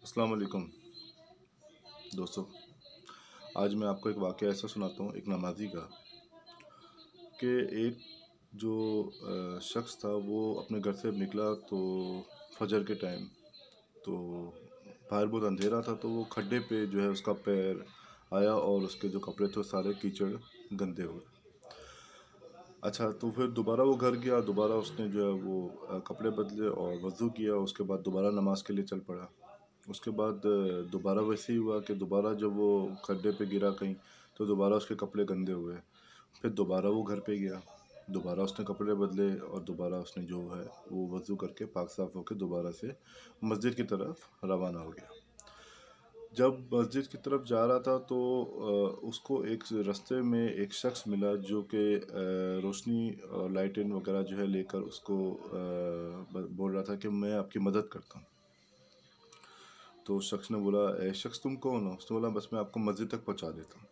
अस्सलाम वालेकुम दोस्तों। आज मैं आपको एक वाक़या ऐसा सुनाता हूँ एक नमाज़ी का कि एक जो शख़्स था वो अपने घर से निकला तो फजर के टाइम तो बाहर बहुत अंधेरा था, तो वो खड्डे पे जो है उसका पैर आया और उसके जो कपड़े थे सारे कीचड़ गंदे हुए। अच्छा, तो फिर दोबारा वो घर गया, दोबारा उसने जो है वो कपड़े बदले और वज़ू किया, उसके बाद दोबारा नमाज़ के लिए चल पड़ा। उसके बाद दोबारा वैसे ही हुआ कि दोबारा जब वो खड्डे पे गिरा कहीं, तो दोबारा उसके कपड़े गंदे हुए। फिर दोबारा वो घर पे गया, दोबारा उसने कपड़े बदले और दोबारा उसने जो है वो वज़ू करके पाक साफ़ होके दोबारा से मस्जिद की तरफ रवाना हो गया। जब मस्जिद की तरफ जा रहा था तो उसको एक रास्ते में एक शख्स मिला जो कि रोशनी और लाइटिन वगैरह जो है लेकर उसको बोल रहा था कि मैं आपकी मदद करता हूँ। तो उस शख्स ने बोला, ए शख्स तुम कौन हो? उसने बोला, बस मैं आपको मस्जिद तक पहुँचा देता हूँ।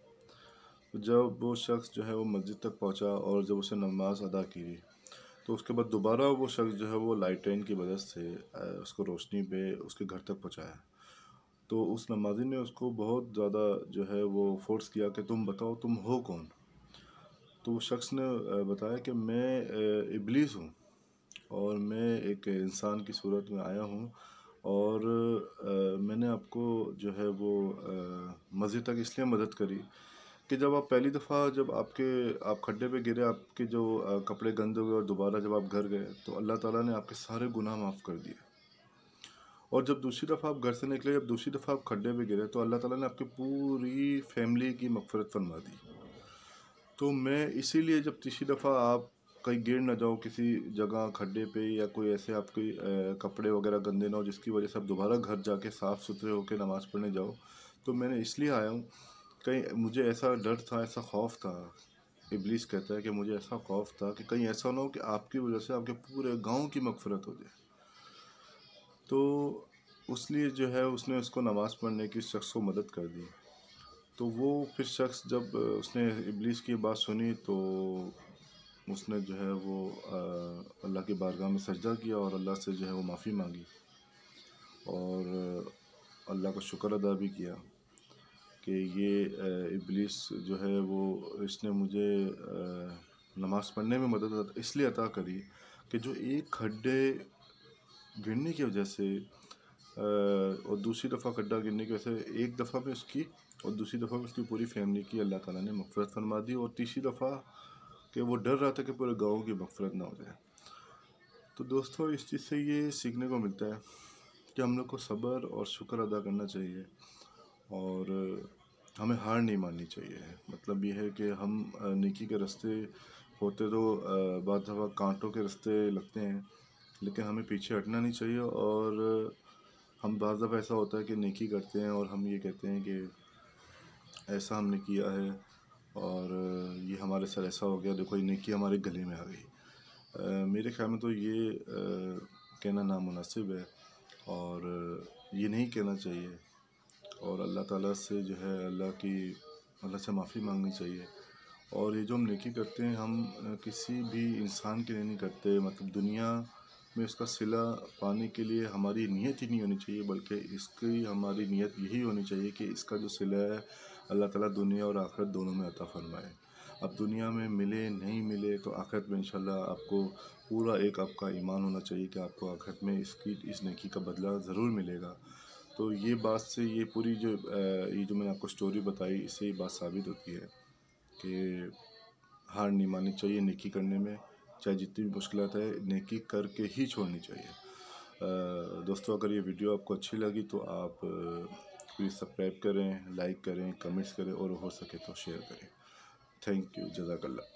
तो जब वो शख्स जो है वो मस्जिद तक पहुँचा और जब उसने नमाज अदा की, तो उसके बाद दोबारा वो शख्स जो है वो लाइटेन की मदद से उसको रोशनी पे उसके घर तक पहुँचाया। तो उस नमाज़ी ने उसको बहुत ज़्यादा जो है वो फ़ोर्स किया कि तुम बताओ तुम हो कौन? तो वो शख्स ने बताया कि मैं इब्लीस हूँ और मैं एक इंसान की सूरत में आया हूँ और मैंने आपको जो है वो मस्जिद तक इसलिए मदद करी कि जब आप पहली दफ़ा जब आप खड्डे पे गिरे, आपके जो कपड़े गंदे हुए और दोबारा जब आप घर गए तो अल्लाह ताला ने आपके सारे गुनाह माफ़ कर दिए। और जब दूसरी दफ़ा आप घर से निकले, जब दूसरी दफ़ा आप खड्डे पे गिरे तो अल्लाह ताला ने आपकी पूरी फैमिली की मग़फ़िरत फरमा दी। तो मैं इसीलिए जब तीसरी दफ़ा आप कहीं गिर ना जाओ किसी जगह खड्डे पे या कोई ऐसे आपके कपड़े वगैरह गंदे ना हो जिसकी वजह से आप दोबारा घर जाके साफ़ सुथरे होकर नमाज़ पढ़ने जाओ, तो मैंने इसलिए आया हूँ, कहीं मुझे ऐसा डर था, ऐसा खौफ था। इब्लीस कहता है कि मुझे ऐसा खौफ था कि कहीं ऐसा ना हो कि आपकी वजह से आपके पूरे गांव की मग़फ़िरत हो जाए। तो उसलिए जो है उसने उसको नमाज़ पढ़ने की शख्स को मदद कर दी। तो वो फिर शख्स जब उसने इब्लीस की बात सुनी तो उसने जो है वो अल्लाह की बारगाह में सजदा किया और अल्लाह से जो है वो माफ़ी मांगी और अल्लाह का शुक्र अदा भी किया कि ये इब्लीस जो है वो इसने मुझे नमाज़ पढ़ने में मदद इसलिए अता करी कि जो एक खड्डे गिरने की वजह से और दूसरी दफ़ा खड्डा गिरने की वजह से एक दफ़ा में उसकी और दूसरी दफ़ा में उसकी पूरी फैमिली की अल्लाह ताला ने मग़फ़िरत फरमा दी और तीसरी दफ़ा कि वो डर रहा था कि पूरे गांव की मग़फ़िरत ना हो जाए। तो दोस्तों इस चीज़ से ये सीखने को मिलता है कि हम लोग को सब्र और शुक्र अदा करना चाहिए और हमें हार नहीं माननी चाहिए। मतलब ये है कि हम नेकी के रास्ते होते तो बाद दफ़ा कांटों के रास्ते लगते हैं, लेकिन हमें पीछे हटना नहीं चाहिए। और हम बाज़ दफ़ा ऐसा होता है कि नेकी करते हैं और हम ये कहते हैं कि ऐसा हमने किया है और ये हमारे साथ ऐसा हो गया, देखो ये नेकी हमारे गले में आ गई। मेरे ख़्याल में तो ये कहना नामुनासिब है और ये नहीं कहना चाहिए और अल्लाह ताला से जो है अल्लाह से माफ़ी मांगनी चाहिए। और ये जो हम नेकी करते हैं हम किसी भी इंसान के लिए नहीं करते, मतलब दुनिया में उसका सिला पाने के लिए हमारी नीयत ही नहीं होनी चाहिए, बल्कि इसकी हमारी नीयत यही होनी चाहिए कि इसका जो सिला है अल्लाह ताला दुनिया और आखिरत दोनों में अता फ़रमाए। अब दुनिया में मिले नहीं मिले तो आखिरत में इंशाल्लाह आपको पूरा एक आपका ईमान होना चाहिए कि आपको आखिरत में इस नेकी का बदला ज़रूर मिलेगा। तो ये बात से ये पूरी ये जो मैंने आपको स्टोरी बताई, इससे ये बात साबित होती है कि हार नहीं माननी चाहिए नेकी करने में, चाहे जितनी भी मुश्किलात है नेकी करके ही छोड़नी चाहिए। दोस्तों अगर ये वीडियो आपको अच्छी लगी तो आप प्लीज़ सब्सक्राइब करें, लाइक करें, कमेंट्स करें और हो सके तो शेयर करें। थैंक यू, जज़ाकल्लाह।